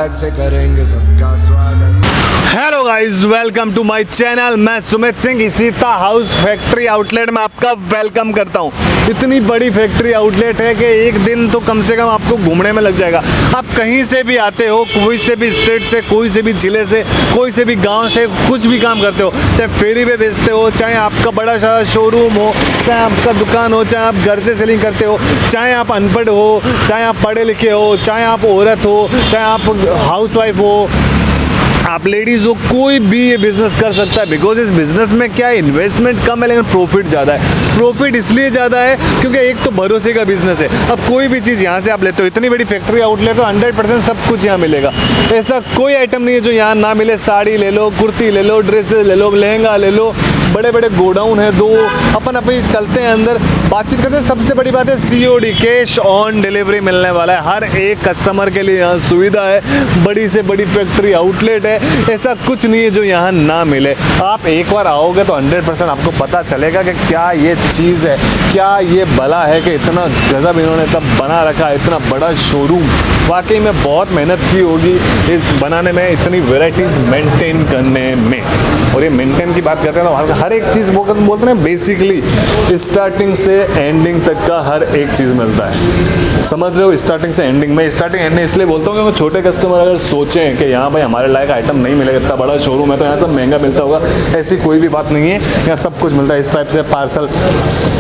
प्यार से करेंगे सबका स्वागत। Hello guys, welcome to my channel. मैं Sumit Singh Isita house factory outlet में आपका वेलकम करता हूं। इतनी बड़ी फैक्ट्री आउटलेट है कि एक दिन तो कम से कम आपको घूमने में लग जाएगा। आप कहीं से भी आते हो, कोई से भी स्टेट से, कोई से भी जिले से, कोई से भी गांव से, कुछ भी काम करते हो, चाहे फेरी पे बेचते हो, चाहे आपका बड़ा सा शोरूम हो, चाहे आपका दुकान हो, चाहे आप घर से सेलिंग करते हो, चाहे आप अनपढ़ हो, चाहे आप पढ़े लिखे हो, चाहे आप औरत हो, चाहे आप हाउसवाइफ हो, आप लेडीज़ हो, कोई भी ये बिज़नेस कर सकता है। बिकॉज इस बिज़नेस में क्या है, इन्वेस्टमेंट कम है लेकिन प्रॉफिट ज़्यादा है। प्रॉफिट इसलिए ज़्यादा है क्योंकि एक तो भरोसे का बिज़नेस है। अब कोई भी चीज़ यहाँ से आप लेते हो, इतनी बड़ी फैक्ट्री आउटलेट तो 100% सब कुछ यहाँ मिलेगा। ऐसा कोई आइटम नहीं है जो यहाँ ना मिले। साड़ी ले लो, कुर्ती ले लो, ड्रेसेस ले लो, लहंगा ले लो, बड़े बड़े गोडाउन है दो। अपन चलते हैं अंदर, बातचीत करते हैं। सबसे बड़ी बात है COD, कैश ऑन डिलीवरी मिलने वाला है हर एक कस्टमर के लिए। यहाँ सुविधा है, बड़ी से बड़ी फैक्ट्री आउटलेट है, ऐसा कुछ नहीं है जो यहाँ ना मिले। आप एक बार आओगे तो 100% आपको पता चलेगा कि क्या ये चीज़ है, क्या ये भला है कि इतना गजब इन्होंने तब बना रखा है, इतना बड़ा शोरूम। वाकई में बहुत मेहनत की होगी इस बनाने में, इतनी वेराइटीज़ मेंटेन करने में। और ये मेंटेन की बात करते हैं तो हर एक चीज़ वो बोलते हैं बेसिकली स्टार्टिंग से एंडिंग तक का हर एक चीज़ मिलता है। समझ रहे हो, स्टार्टिंग से एंडिंग में। स्टार्टिंग एंडिंग इसलिए बोलता हूँ कि छोटे कस्टमर अगर सोचें कि यहाँ भाई हमारे लायक आइटम नहीं मिलेगा, इतना बड़ा शोरूम है तो यहाँ सब महंगा मिलता होगा, ऐसी कोई भी बात नहीं है। यहाँ सब कुछ मिलता है। इस टाइप से पार्सल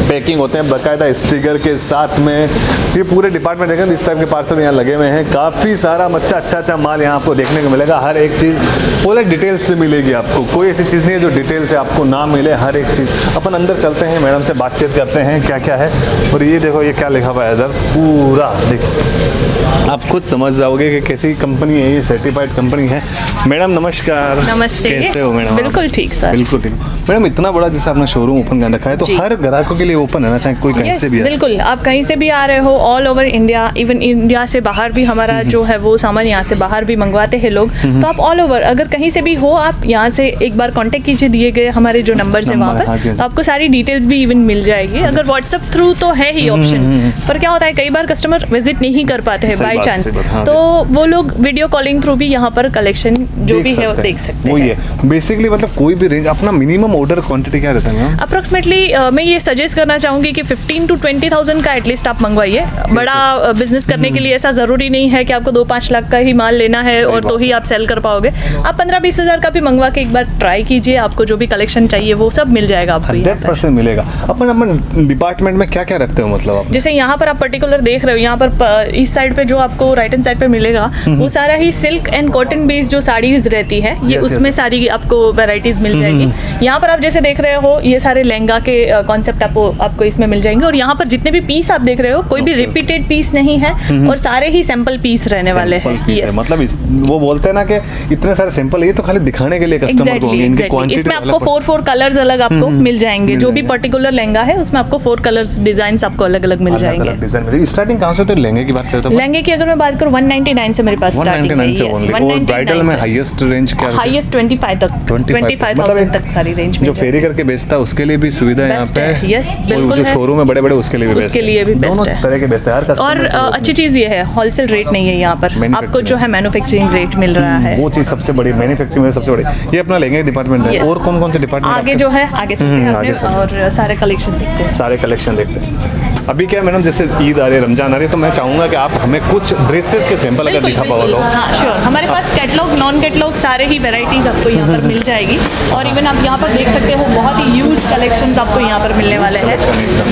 पैकिंग होते हैं बाकायदा स्टिकर के साथ में। ये पूरे डिपार्टमेंट देखें तो इस टाइप के पार्सल यहाँ लगे हुए हैं। काफ़ी सारा अच्छा माल यहाँ आपको देखने को मिलेगा। हर एक चीज़ पूरे डिटेल से मिलेगी आपको। कोई ऐसी चीज़ नहीं है जो डिटेल से आपको ना मिले। हर एक चीज़ अपन अंदर चलते हैं, मैडम से बातचीत करते हैं क्या क्या है। और ये देखो ये क्या लिखा हुआ है इधर, पूरा देखो आप खुद समझ जाओगे कि कैसी कंपनी है ये। सर्टिफाइड कंपनी है। मैडम नमस्कार। नमस्ते। कैसे हो मैडम? बिल्कुल ठीक सर। बिल्कुल ठीक। मैडम इतना बड़ा जैसे आपने शोरूम ओपन कर रखा है तो हर ग्राहकों के लिए ओपन है ना, चाहे कोई कहीं से भी आए? बिल्कुल, आप कहीं से भी आ रहे हो, all over India, even India से बाहर भी हमारा जो है वो सामान यहाँ से बाहर भी मंगवाते हैं लोग। तो आप ऑल ओवर अगर कहीं से भी हो, आप यहाँ से एक बार कांटेक्ट कीजिए दिए गए हमारे जो नंबर है वहाँ पर, तो आपको सारी डिटेल्स भी इवन मिल जाएगी। अगर व्हाट्सएप थ्रू तो है ही ऑप्शन, पर क्या होता है कई बार कस्टमर विजिट नहीं कर पाते हैं बाई चांस, तो वो लोग वीडियो कॉलिंग थ्रू भी यहाँ पर कलेक्शन जो भी है वो देख सकते हैं। है बेसिकली, मतलब कोई भी रेंज अपना मिनिमम ऑर्डर क्वांटिटी क्या रहता है? अप्रोक्सीमेटली मैं ये सजेस्ट करना चाहूंगी कि 15 to 20,000 का एटलीस्ट आप मंगवाइए। बड़ा बिजनेस करने के लिए ऐसा जरूरी नहीं है कि आपको 2-5 लाख का ही माल लेना है और तो ही आप सेल कर पाओगे। आप 15-20 हज़ार का भी मंगवा के एक बार ट्राई कीजिए, आपको जो भी कलेक्शन चाहिए वो सब मिल जाएगा आपको। 100% मिलेगा। अपन डिपार्टमेंट में क्या क्या रखते हो मतलब आप? जैसे यहाँ पर आप पर्टिकुलर देख रहे हो, यहाँ पर इस साइड पे जो आपको राइट हैंड साइड पे मिलेगा वो सारा ही सिल्क एंड कॉटन बेस्ड जो साड़ीज रहती है, ये उसमें सारी आपको वैरायटीज मिल जाएगी। यहाँ पर आप जैसे देख रहे हो ये सारे लहंगा के कॉन्सेप्ट आपको इसमें मिल जाएंगे। और यहाँ पर जितने भी पीस आप देख रहे हो कोई भी रिपीटेड पीस नहीं है और सारे ही सैंपल पीस रहने वाले हैं। मतलब वो बोलते हैं ना कि इतने सारे सैंपल, ये तो खाली दिखाने के लिए कस्टमर को होंगे। इनकी क्वांटिटी इसमें आपको 4 कलर्स अलग आपको मिल जाएंगे। जो भी पर्टिकुलर लहंगा है उसमें आपको 4 कलर्स डिजाइन आपको अलग अलग मिल जाएंगे। स्टार्टिंग कहाँ से? तो लहंगे की बात करते हैं। लहंगे की अगर मैं बात करूँ 199 से मेरे पास स्टार्टिंग है। 199 ब्राइडल में हाईएस्ट रेंज क्या है? हाईएस्ट 25 तक, 25,000 तक सारी रेंज में। जो फेरी करके बेचता है उसके लिए भी सुविधा यहाँ पे है। यस बिल्कुल। जो शोरूम है बड़े बड़े उसके लिए भी बेस्ट है। उसके लिए भी बेस्ट है। तरह के बेस्ट है। और अच्छी चीज ये है होलसेल रेट नहीं है यहाँ पर, आपको जो है मैन्युफैक्चरिंग रेट मिल रहा है। वो चीज सबसे बड़ी, मैन्युफैक्चरिंग में सबसे बड़ी ये अपना लेंगे डिपार्टमेंट है। और कौन कौन से डिपार्टमेंट आगे जो है आगे चलते हैं और सारे कलेक्शन देखते हैं। सारे कलेक्शन देखते हैं। अभी क्या मैडम, जैसे ईद आ रही है, रमजान आ रही है, तो मैं चाहूंगा कि आप हमें कुछ ड्रेसेस के सैंपल अगर दिखा पाओ तो। हाँ श्योर, हमारे पास कैटलॉग नॉन कैटलॉग सारे ही वेराइटीज आपको यहाँ पर मिल जाएगी। और इवन आप यहाँ पर देख सकते हो बहुत ही ह्यूज कलेक्शंस आपको यहाँ पर मिलने वाले हैं।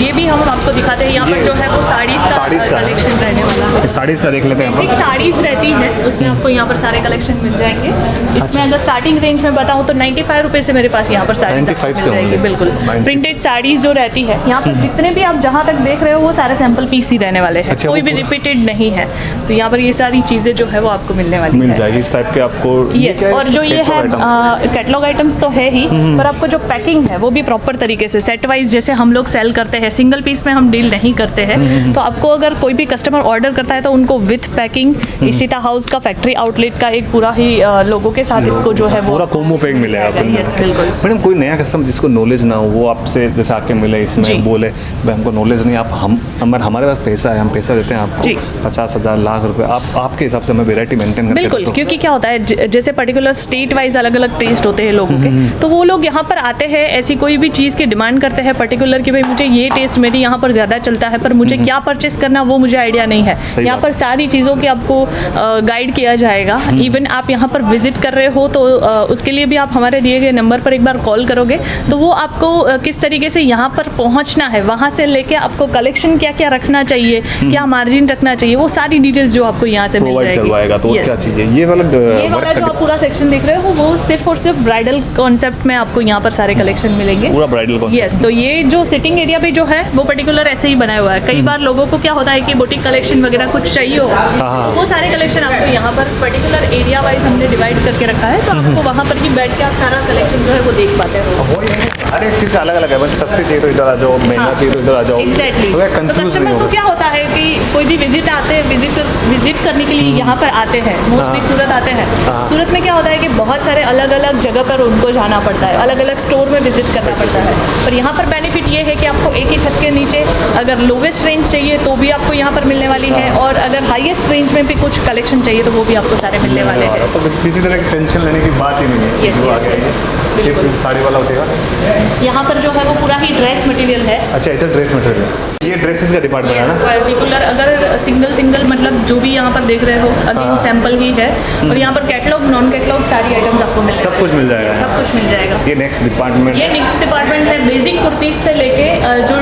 ये भी हम आपको दिखाते हैं। यहाँ पर जो है वो साड़ीज का कलेक्शन रहने वाला है। साड़ीज का देख लेते हैं। साड़ीज रहती है उसमें आपको यहाँ पर सारे कलेक्शन मिल जाएंगे। इसमें अगर स्टार्टिंग रेंज में बताऊँ तो 95 रुपए से मेरे पास यहाँ पर साड़ीज मिल जाएगी। बिल्कुल प्रिंटेड साड़ीज जो रहती है यहाँ पर, जितने भी आप जहाँ तक देख रहे हो वो सारे सैंपल पीस ही रहने वाले हैं। अच्छा, कोई भी रिपीटेड नहीं है। तो यहाँ पर ये सारी चीजें जो है वो आपको मिलने वाली मिल जाएगी इस टाइप के आपको। यस, और जो ये है कैटलॉग आइटम्स तो है ही, पर आपको जो पैकिंग है वो भी प्रॉपर तरीके से सेट वाइज जैसे हम लोग सेल करते हैं, सिंगल पीस में हम डील नहीं करते हैं। तो आपको अगर कोई भी कस्टमर ऑर्डर करता है तो उनको विथ पैकिंग इशिता हाउस का फैक्ट्री आउटलेट का एक पूरा ही लोगों के साथ इसको जो है वो पूरा कॉम्बो पैक मिलेगा। यस बिल्कुल। मैडम कोई नया कस्टमर जिसको नॉलेज ना हो वो आपसे जैसे आके मिले इसमें बोले भाई हमको नॉलेज नहीं, आप हमारे पास पैसा है, हम पैसा देते हैं आपको जी। 50,000 लाख रुपए, आपके हिसाब से हमें वेराइटी मेंटेन करके बिल्कुल, दो। क्योंकि क्या होता है जैसे पर्टिकुलर स्टेट वाइज अलग अलग टेस्ट होते हैं लोगों के, तो वो लोग यहाँ पर आते हैं, ऐसी कोई भी चीज़ की डिमांड करते हैं पर्टिकुलर कि भाई मुझे ये टेस्ट मेरी यहाँ पर ज़्यादा चलता है, पर मुझे क्या परचेस करना वो मुझे आइडिया नहीं है। यहाँ पर सारी चीज़ों की आपको गाइड किया जाएगा। इवन आप यहाँ पर विजिट कर रहे हो तो उसके लिए भी आप हमारे दिए गए नंबर पर एक बार कॉल करोगे तो वो आपको किस तरीके से यहाँ पर पहुँचना है, वहाँ से लेके आपको कलेक्शन क्या क्या रखना चाहिए, क्या मार्जिन रखना चाहिए, वो सारी डिटेल्स जो आपको यहाँ से मिल प्रोवाइड जाएगी। करवाएगा। तो Yes. क्या चाहिए ये वाला जो आप पूरा सेक्शन देख रहे हो वो सिर्फ और सिर्फ ब्राइडल कॉन्सेप्ट में आपको यहाँ पर सारे कलेक्शन मिलेंगे। पूरा ब्राइडल कॉन्सेप्ट। यस, तो ये जो सिटिंग एरिया भी जो है वो पर्टिकुलर ऐसे ही बनाया हुआ है। कई बार लोगों को क्या होता है कि बुटीक कलेक्शन वगैरह कुछ चाहिए हो, तो वो सारे कलेक्शन आपको यहाँ पर पर्टिकुलर एरिया वाइज हमने डिवाइड करके रखा है, तो आपको वहाँ पर ही बैठ के आप सारा कलेक्शन जो है वो देख पाते हो। हर एक चीज़ का अलग अलग है, बस सस्ती चाहिए तो इधर आ जाओ, महंगा चाहिए तो इधर आ जाओ। एग्जैक्टली। तो कंफ्यूज कस्टमर नहीं को होगा। क्या होता है कि कोई भी विजिट करने के लिए यहाँ पर आते हैं, मोस्टली सूरत आते हैं। सूरत में क्या होता है कि बहुत सारे अलग अलग जगह पर उनको जाना पड़ता है, अलग अलग स्टोर में विजिट करना पड़ता है। पर यहाँ पर बेनिफिट ये है कि आपको एक ही छत के नीचे अगर लोवेस्ट रेंज चाहिए तो भी आपको यहाँ पर मिलने वाली है, और अगर हाईएस्ट रेंज में भी कुछ कलेक्शन चाहिए तो वो भी आपको सारे मिलने वाले हैं। तो किसी तरह की टेंशन लेने की बात ही नहीं है। Yes, जो आ yes, गया yes. ये बिल्कुल। साड़ी वाला उठेगा। यहाँ पर जो है वो पूरा ही ड्रेस मटेरियल है। अच्छा, इधर ड्रेस मटेरियल, ये ड्रेसेस का डिपार्टमेंट है ना। पर्टिकुलर अगर सिंगल मतलब जो भी यहाँ पर देख रहे हो अगेन सैंपल ही है, और यहाँ पर कैटलॉग नॉन कैटलॉग सारी आइटम्स आपको मिल सब कुछ मिल जाएगा। सब कुछ मिल जाएगा। ये नेक्स्ट डिपार्टमेंट ये नेक्स्ट डिपार्टमेंट है बेसिक कुर्तीज से लेके जो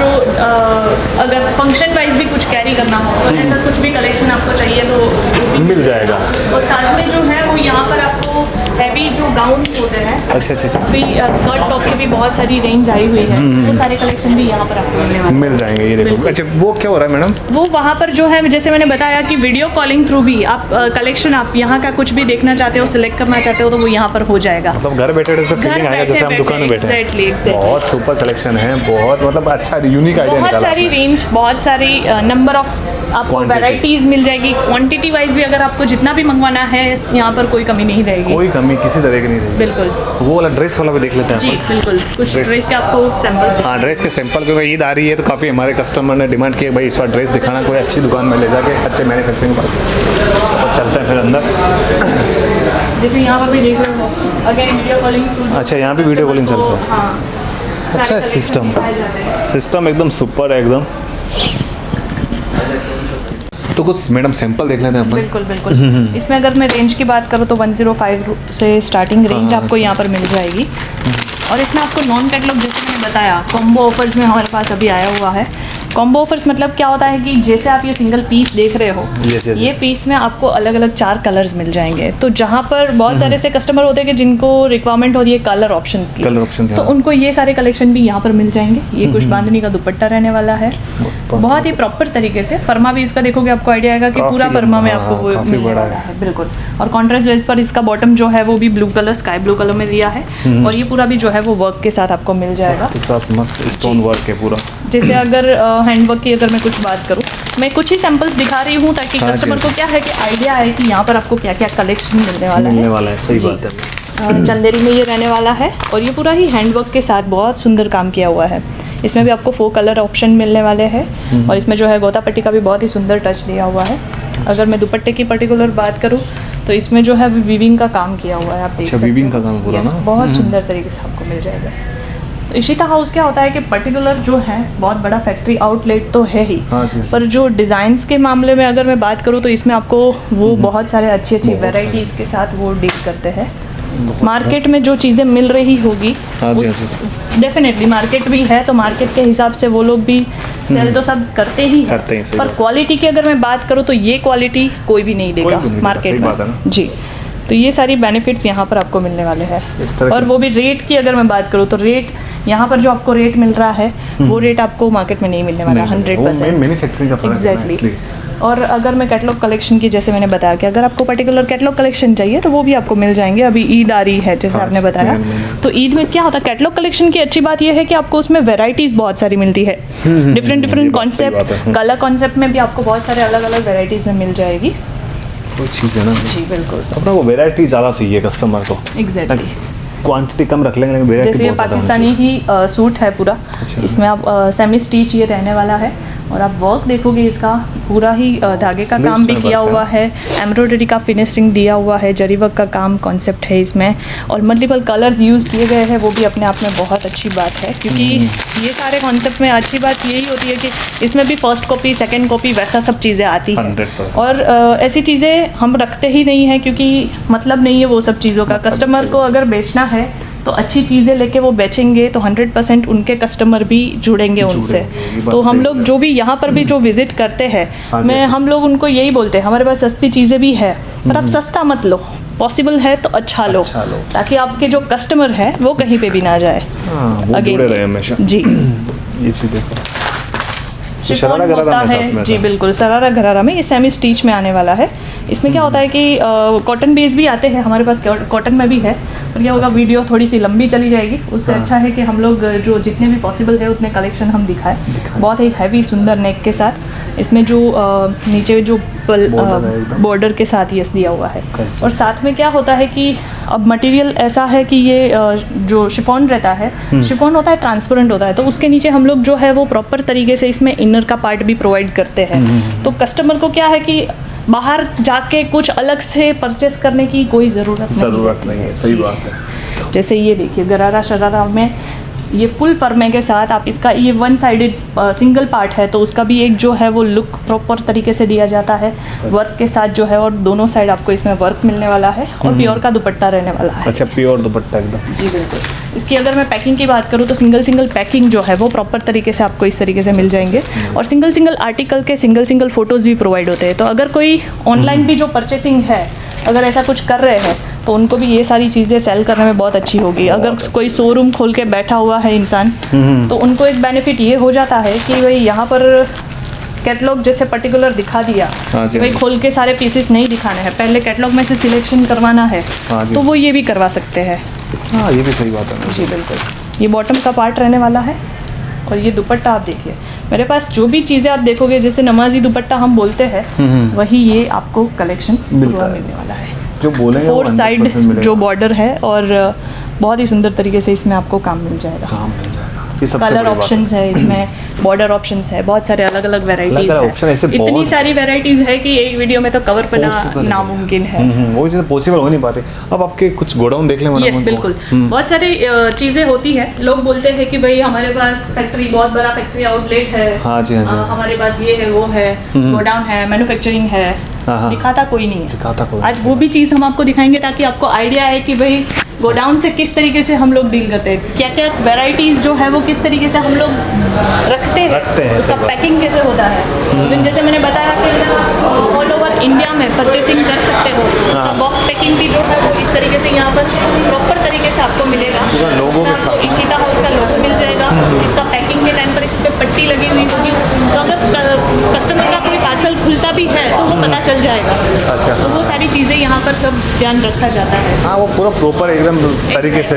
अगर फंक्शन वाइज भी कुछ कैरी करना हो, अगर ऐसा कुछ भी कलेक्शन आपको चाहिए तो वो भी मिल जाएगा। और साथ में जो है वो यहाँ पर आपको हैवी जो गाउन्स होते हैं, अच्छा अच्छा अच्छा, भी स्कर्ट टॉप की भी बहुत सारी रेंज आई हुई है, वो सारे कलेक्शन भी यहाँ पर आपको मिलने वाले हैं। मिल जाएंगे। ये देखो। बिल्कुल। अच्छा, वो क्या हो रहा है मैडम? वो वहाँ पर जो है जैसे मैंने बताया कि वीडियो कॉलिंग थ्रू भी आप कलेक्शन आप यहाँ का कुछ भी देखना चाहते हो, सिलेक्ट करना चाहते हो तो वो यहाँ पर हो जाएगा। मतलब घर बैठे ऐसा फीलिंग आएगा जैसे हम दुकान में बैठे हैं। एग्जैक्टली। बहुत सुपर कलेक्शन है, बहुत मतलब अच्छा यूनिक आइडिया बहुत निकाला सारी आपने। रेंज, बहुत सारी नंबर ऑफ आपको Quantity। वैरायटीज मिल जाएगी। क्वांटिटी वाइज भी अगर आपको जितना भी मंगवाना है यहाँ पर कोई कमी नहीं रहेगी। कोई कमी किसी तरह की नहीं रहेगी। बिल्कुल वो वाला ड्रेस वाला भी देख लेते हैं जी, अपन। बिल्कुल। कुछ Dress। ड्रेस के आपको सैंपल्स। हाँ, ड्रेस के सैंपल, क्योंकि ईद आ रही है तो काफ़ी हमारे कस्टमर ने डिमांड की है भाई इस बार ड्रेस दिखाना, कोई अच्छी दुकान में ले जाके अच्छे मैन्युफैक्चरिंग के पास। और चलते हैं फिर अंदर। जैसे यहाँ पर भी देख रहे हो अगेन वीडियो कॉलिंग थ्रू। अच्छा, यहाँ भी वीडियो कॉलिंग चल रहा है। हाँ, अच्छा सारे सिस्टम, collection दिखाए जाते हैं। सिस्टम एकदम सुपर है एकदम। तो कुछ मैडम सैंपल देख लेते हैं अपन। बिल्कुल बिल्कुल। इसमें अगर मैं रेंज की बात करूँ तो 105 से स्टार्टिंग रेंज आपको यहाँ पर मिल जाएगी। और इसमें आपको नॉन कैटलॉग जैसे मैंने बताया कॉम्बो ऑफर्स में हमारे पास अभी आया हुआ है। कॉम्बो ऑफर्स मतलब क्या होता है कि जैसे आप ये सिंगल पीस देख रहे हो, Yes, yes, ये yes. पीस में आपको अलग अलग 4 कलर्स मिल जाएंगे। तो जहाँ पर बहुत सारे ऐसे कस्टमर होते हैं कि जिनको रिक्वायरमेंट होती है कलर ऑप्शंस की, कलर ऑप्शन तो उनको ये सारे कलेक्शन भी यहाँ पर मिल जाएंगे। ये कुछ बांधनी का दुपट्टा रहने वाला है, बहुत ही प्रॉपर तरीके से। फर्मा भी इसका देखोगे आपको आइडिया आएगा कि काफी पूरा लंबा, फर्मा में हाँ, आपको वो काफी मिलने बड़ा वाला है। है। बिल्कुल। और कॉन्ट्रास्ट बेस पर इसका बॉटम जो है वो भी blue colour, sky blue colour में दिया है, और ये पूरा भी जो है वो वर्क के साथ आपको मिल जाएगा। के साथ मस्त स्टोन वर्क है पूरा। जैसे अगर हैंडवर्क की अगर मैं कुछ बात करूँ, मैं कुछ ही सैंपल्स दिखा रही हूँ ताकि हाँ जी, कस्टमर हाँ को क्या है कि आइडिया है कि यहाँ पर आपको क्या क्या कलेक्शन मिलने वाला है। सही जी। बात है। चंदेरी में ये रहने वाला है, और ये पूरा ही हैंडवर्क के साथ बहुत सुंदर काम किया हुआ है। इसमें भी आपको 4 कलर ऑप्शन मिलने वाले हैं, और इसमें जो है गोता पट्टी का भी बहुत ही सुंदर टच दिया हुआ है। अगर मैं दुपट्टे की पर्टिकुलर बात करूँ तो इसमें जो है वीविंग का काम किया हुआ है, आप देख अच्छा, सकते weaving हो। का काम पूरा Yes, ना? बहुत सुंदर तरीके से आपको मिल जाएगा। तो इशिता हाउस क्या होता है कि पर्टिकुलर जो है बहुत बड़ा फैक्ट्री आउटलेट तो है ही, हाँ जी, हाँ जी। पर जो डिज़ाइंस के मामले में अगर मैं बात करूँ तो इसमें आपको वो बहुत सारे अच्छी वेराइटीज़ के साथ वो डील करते हैं। मार्केट में जो चीज़ें मिल रही होगी, हाँ जी, हाँ जी। डेफिनेटली मार्केट भी है, तो मार्केट के हिसाब से वो लोग भी सेल तो सब करते ही करते हैं, सही पर बात। क्वालिटी की अगर मैं बात करूँ तो ये क्वालिटी कोई भी नहीं देगा भी नहीं देगा, मार्केट सही में। बात है ना। जी, तो ये सारी बेनिफिट्स यहाँ पर आपको मिलने वाले हैं। इस तरह और की- वो भी रेट की अगर मैं बात करूँ तो रेट यहाँ पर जो आपको रेट मिल रहा है वो रेट आपको मार्केट में नहीं मिलने वाला 100%। मैन्युफैक्चरिंग का फर्क है ना, एग्जैक्टली। इसलिए। और अगर मैं कैटलॉग कलेक्शन की जैसे मैंने बताया कि अगर आपको पर्टिकुलर कैटलॉग कलेक्शन चाहिए तो वो भी आपको मिल जाएंगे। अभी ईद आ रही है जैसे हाँ, आपने बताया, main। तो ईद में क्या होता है कैटलॉग कलेक्शन की अच्छी बात यह है कि आपको उसमें वेराइटीज़ बहुत सारी मिलती है। डिफरेंट ये डिफरेंट बात सही बात कॉन्सेप्ट, है। कलर कॉन्सेप्ट में भी आपको बहुत सारे अलग अलग वेराइटीज़ में मिल जाएगी। वो चीज़ है ना, जी बिल्कुल, अपना वो वेराइटी ज़्यादा चाहिए कस्टमर को। एग्जैक्टली। क्वांटिटी कम रख लेंगे लेकिन वेराइटी जैसे ये बहुत ज़्यादा होनी पाकिस्तानी ही सूट है पूरा, अच्छा। इसमें आप सेमी स्टिच ये रहने वाला है, और आप वर्क देखोगे इसका पूरा ही धागे का काम भी किया हुआ है, एम्ब्रॉयडरी का फिनिशिंग दिया हुआ है, जरी वर्क का काम कॉन्सेप्ट है इसमें, और मल्टीपल कलर्स यूज़ किए गए हैं, वो भी अपने आप में बहुत अच्छी बात है। क्योंकि ये सारे कॉन्सेप्ट में अच्छी बात यही होती है कि इसमें भी फर्स्ट कॉपी, सेकेंड कॉपी, वैसा सब चीज़ें आती हैं। 100%। और ऐसी चीज़ें हम रखते ही नहीं हैं, क्योंकि मतलब नहीं है वो सब चीज़ों का। कस्टमर को अगर बेचना है तो अच्छी चीज़ें लेके वो बेचेंगे तो 100% उनके कस्टमर भी जुड़ेंगे उनसे। ये बात तो हम सही लोग जो भी यहाँ पर भी जो विजिट करते हैं, हाँ जी, हम लोग उनको यही बोलते हैं, हमारे पास सस्ती चीज़ें भी है पर आप सस्ता मत लो, पॉसिबल है तो अच्छा लो, ताकि आपके जो कस्टमर है वो कहीं पे भी ना जाए। वो Again, जुड़े रहे हमेशा। जी ये चीज़ देखो, शिफॉन शरारा गरारा होता में साथ है में जी, था। बिल्कुल शरारा घरारा में, ये सेमी स्टिच में आने वाला है। इसमें क्या होता है कि कॉटन बेस भी आते हैं हमारे पास, कॉटन में भी है, पर क्या होगा वीडियो थोड़ी सी लंबी चली जाएगी, उससे अच्छा है कि हम लोग जो जितने भी पॉसिबल है उतने कलेक्शन हम दिखाएं। बहुत ही हैवी सुंदर नेक के साथ, इसमें जो नीचे जो बॉर्डर के साथ ये दिया हुआ है। और साथ में क्या होता है कि अब मटेरियल ऐसा है कि ये जो शिफॉन रहता है, शिफॉन होता है ट्रांसपेरेंट होता है, तो उसके नीचे हम लोग जो है वो प्रॉपर तरीके से इसमें इनर का पार्ट भी प्रोवाइड करते हैं। तो कस्टमर को क्या है कि बाहर जाके कुछ अलग से परचेस करने की कोई ज़रूरत नहीं है। सही बात है। जैसे ये देखिए गरारा शरारा में ये फुल फर्मे के साथ आप इसका ये वन साइडेड सिंगल पार्ट है, तो उसका भी एक जो है वो लुक प्रॉपर तरीके से दिया जाता है वर्क के साथ जो है, और दोनों साइड आपको इसमें वर्क मिलने वाला है और प्योर का दुपट्टा रहने वाला है। अच्छा, प्योर दुपट्टा एकदम। जी बिल्कुल। इसकी अगर मैं पैकिंग की बात करूँ तो सिंगल पैकिंग जो है वो प्रॉपर तरीके से आपको इस तरीके से मिल जाएंगे, और सिंगल आर्टिकल के सिंगल फ़ोटोज़ भी प्रोवाइड होते हैं। तो अगर कोई ऑनलाइन भी जो परचेसिंग है, अगर ऐसा कुछ कर रहे हैं तो उनको भी ये सारी चीज़ें सेल करने में बहुत अच्छी होगी। अगर कोई शोरूम खोल के बैठा हुआ है इंसान, तो उनको एक बेनिफिट ये हो जाता है कि भाई यहाँ पर कैटलॉग जैसे पर्टिकुलर दिखा दिया, कि भाई खोल के सारे पीसेस नहीं दिखाने हैं, पहले कैटलॉग में से सिलेक्शन करवाना है, तो वो ये भी करवा सकते हैं। हाँ, ये भी सही बात है। जी बिल्कुल। ये बॉटम का पार्ट रहने वाला है, और ये दुपट्टा आप देखिए, मेरे पास जो भी चीज़ें आप देखोगे जैसे नमाजी दुपट्टा हम बोलते हैं, वही ये आपको कलेक्शन मिलने वाला है। जो बोलेंगे 4 साइड जो बॉर्डर है, और बहुत ही सुंदर तरीके से इसमें आपको काम मिल जाएगा। ये सबसे कलर बड़ी बात ऑप्शंस है इसमें, बॉर्डर ऑप्शंस है, बहुत सारे अलग अलग वेराइटीज ऑप्शन ऐसे है, इतनी बहुत- सारी वेराइटीज है कि एक वीडियो में तो कवर करना नामुमकिन है। वो चीज़ पॉसिबल हो नहीं पाते। अब आपके कुछ गोडाउन देख लें। यस बिल्कुल, बहुत सारी चीज़ें होती है। लोग बोलते हैं कि भाई हमारे पास फैक्ट्री, बहुत बड़ा फैक्ट्री आउटलेट है, हाँ जी, हाँ जी। हमारे पास ये है वो है, गोडाउन है, मैन्युफैक्चरिंग है, दिखाता कोई नहीं है। आज वो भी चीज़ हम आपको दिखाएंगे ताकि आपको आइडिया है कि भाई गोडाउन से किस तरीके से हम लोग डील करते हैं, क्या क्या वेराइटीज़ जो है वो किस तरीके से हम लोग रखते हैं, उसका पैकिंग कैसे होता है। इवन जैसे मैंने बताया कि ऑल ओवर इंडिया में परचेसिंग कर सकते हो, उसका बॉक्स पैकिंग भी जो है वो इस तरीके से यहाँ पर प्रॉपर तरीके से आपको मिलेगा। लोगों के साथ इशिता हाउस का लोगो मिल जाएगा, इसका पैकिंग के टाइम पर इस पर पट्टी लगी हुई होगी, तो अगर कस्टमर का कोई पार्सल खुलता भी है तो वो पता चल जाएगा। अच्छा, तो वो सारी चीज़ें यहाँ पर सब ध्यान रखा जाता है। हाँ, वो पूरा प्रॉपर एकदम तरीके से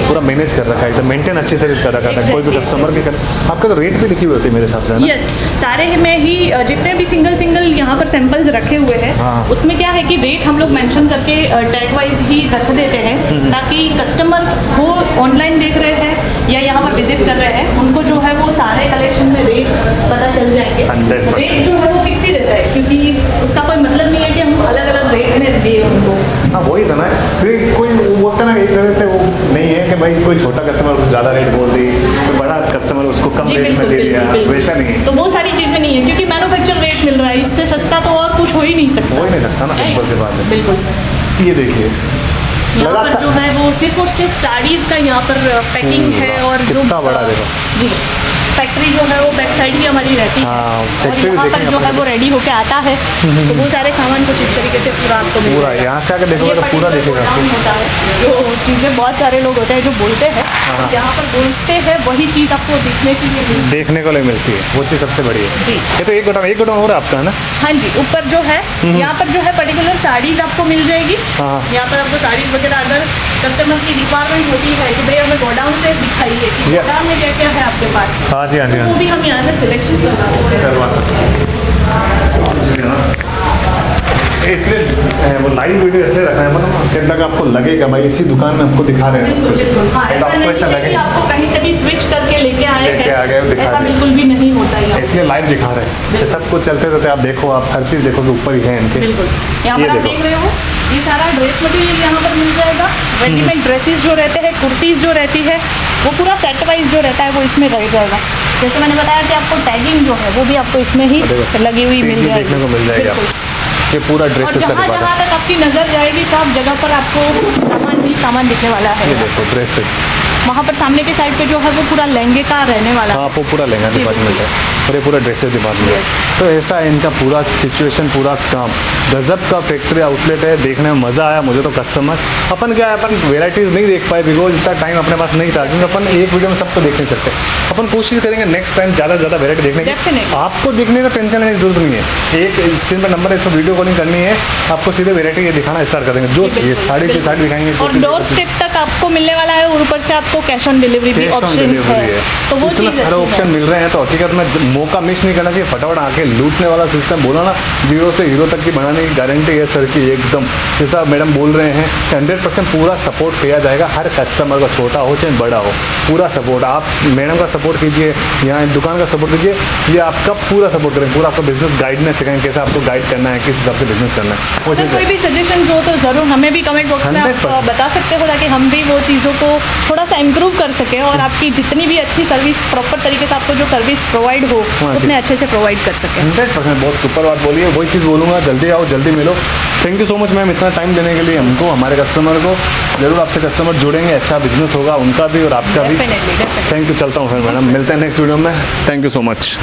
पूरा मैनेज कर रखा है, एकदम मेंटेन अच्छे से कर रखा था। कोई भी कस्टमर के आपका तो रेट भी लिखी हुई होती है मेरे हिसाब से, है ना? यस, सारे में ही जितने भी सिंगल यहाँ पर सैंपल्स रखे हुए हैं, उसमें क्या है कि रेट हम लोग मेंशन करके टैग वाइज ही रख देते हैं, ताकि कस्टमर हो ऑनलाइन देख रहे हैं या यहाँ पर विजिट कर रहे हैं, उनको जो है वो सारे कलेक्शन में रेट पता चल जाएंगे। 100%। रेट जो है वो फिक्स ही रहता है, क्योंकि उसका कोई मतलब नहीं है कि हम अलग अलग रेट में दें उनको। हाँ, वही था ना, फिर कोई वो होता ना, एक तरह से वो नहीं है कि भाई कोई छोटा कस्टमर उसको ज़्यादा रेट बोल दी, कोई बड़ा कस्टमर उसको कम रेट में दे दिया, वैसा नहीं है। तो वो सारी चीज़ें नहीं है, क्योंकि मैन्युफैक्चर रेट मिल रहा है, इससे सस्ता तो और कुछ हो ही नहीं सकता। हो ही नहीं सकता ना, सिंपल सी बात है। बिल्कुल। ये देखिए यहाँ पर जो है वो सिर्फ और सिर्फ साड़ीज़ का यहाँ पर पैकिंग है, और जो कितना बड़ा देखो जी फैक्ट्री जो है वो बैक साइड ही हमारी रहती है, हाँ, और फैक्ट्री यहाँ पर देखेंगे जो है वो रेडी होके आता है, तो वो सारे सामान कुछ इस तरीके से पूरा आपको मिल पूरा जाएगा। यहाँ से आकर देखोगे तो पूरा देखेगा गोडाउन होता है, जो चीज़ें बहुत सारे लोग होते हैं जो बोलते हैं, यहाँ पर बोलते हैं वही चीज़ आपको दिखने के लिए मिलती है। देखने को लिए मिलती है, वो चीज़ सबसे बड़ी है। जी। ये तो एक गोडाउन हो रहा है आपका, है ना? हाँ जी, ऊपर जो है यहाँ पर जो है पर्टिकुलर साड़ीज आपको मिल जाएगी। हाँ। यहाँ पर आपको साड़ीज वगैरह अगर कस्टमर की रिक्वायरमेंट होती है कि भाई हमें गोडाउन से दिखाइए कि Yes. गोडाउन में क्या क्या है आपके पास, हाँ जी, हाँ जी, तो हाँ वो जी। भी हम यहाँ से सिलेक्शन करवा सकते हैं। करवा सकते हैं। इसलिए वो लाइव वीडियो इसलिए रखना है, मतलब कैटलॉग आपको लगेगा भाई इसी दुकान में हमको दिखा रहे हैं सब कुछ, हाँ, तो ऐसा आपको नहीं ऐसा है कि लगे आपको कहीं से भी स्विच करके लेके लेके आ गए, दिखा ऐसा रहे। बिल्कुल भी नहीं होता है। इसलिए लाइव दिखा रहे हैं, ये सब कुछ चलते रहते आप देखो, आप हर चीज़ देखोगे ऊपर ही है इनके। बिल्कुल, यहाँ ये पर आप देखो। देख रहे हो ये सारा ड्रेस मटेरियल यहाँ पर मिल जाएगा। रेडीमेड ड्रेसेस जो रहते हैं, कुर्तीज़ जो रहती है, वो पूरा सेट वाइज जो रहता है वो इसमें रह जाएगा। जैसे मैंने बताया कि आपको टैगिंग जो है वो भी आपको इसमें ही देखो, लगी हुई मिल चीज़ भी जाएगी, देखने को मिल जाएगी बिल्कुल। आपको। ये पूरा और ड्रेसेस का जहाँ डिपार्टमेंट जहाँ तक आपकी नज़र जाएगी सब जगह पर आपको सामान ही सामान दिखने वाला है। ये देखो ड्रेसेस, वहाँ पर सामने के साइड पे जो है वो पूरा लहंगे का रहने वाला है। हाँ वो पूरा लहंगा जी, डिपार्टमेंट है और ये पूरा ड्रेसेस डिपार्टमेंट है। तो ऐसा है इनका पूरा सिचुएशन, पूरा काम गजब का फैक्ट्री आउटलेट है। देखने में मज़ा आया मुझे तो। कस्टमर अपन क्या है, अपन वेराइटीज़ नहीं देख पाए बिकॉज इतना टाइम अपने पास नहीं था, क्योंकि अपन एक वीडियो में सबको देख नहीं सकते। अपन कोशिश करेंगे नेक्स्ट टाइम ज़्यादा से ज़्यादा वेराइटी देखने की। Definitely। आपको देखने का टेंशन लेने की जरूरत नहीं है, एक स्क्रीन पर नंबर है, इसको वीडियो कॉलिंग करनी है, आपको सीधे वेराइटी ये दिखाना स्टार्ट कर देंगे, जो चाहिए साड़ी से साड़ी दिखाएंगे। और डोर स्टेप तक आपको मिलने वाला है और ऊपर से आपको कैश ऑन डिलीवरी भी कैश ऑन ऑप्शन डिलीवरी है। है, तो वो इतना चीज़ सारे अच्छी ऑप्शन है। मिल रहे हैं, तो हकीकत में मौका मिस नहीं करना चाहिए। फटाफट आके लूटने वाला सिस्टम बोला ना, जीरो से हीरो तक की बनाने की गारंटी है सर की एकदम। जैसा मैडम बोल रहे हैं 100% पूरा सपोर्ट किया जाएगा हर कस्टमर को, छोटा हो चाहे बड़ा हो, पूरा सपोर्ट। आप मैडम का सपोर्ट कीजिए, यहाँ दुकान का सपोर्ट कीजिए, ये आपका पूरा सपोर्ट करेंगे, पूरा आपका बिजनेस गाइडेंस सिखाएंगे, कैसे आपको गाइड करना है, किस हिसाब से बिजनेस करना है। वो अगर चीज़ कोई भी सजेशन हो तो ज़रूर हमें भी कमेंट बॉक्स में आप 100% बता सकते हो, ताकि हम भी वो चीज़ों को थोड़ा सा इम्प्रूव कर सकें और आपकी जितनी भी अच्छी सर्विस प्रॉपर तरीके से आपको जो सर्विस प्रोवाइड हो हाँ जी। उतने अच्छे से प्रोवाइड कर सकें। 100% बहुत सुपर बात बोली है, वही चीज़ बोलूँगा, जल्दी आओ जल्दी मिलो। Thank you so much ma'am, इतना टाइम देने के लिए हमको, हमारे कस्टमर को। ज़रूर आपसे कस्टमर जुड़ेंगे, अच्छा बिजनेस होगा उनका भी और आपका भी। डेफिनेटली। थैंक यू, चलता हूँ फिर मैडम, मिलते हैं नेक्स्ट वीडियो में। Thank you so much.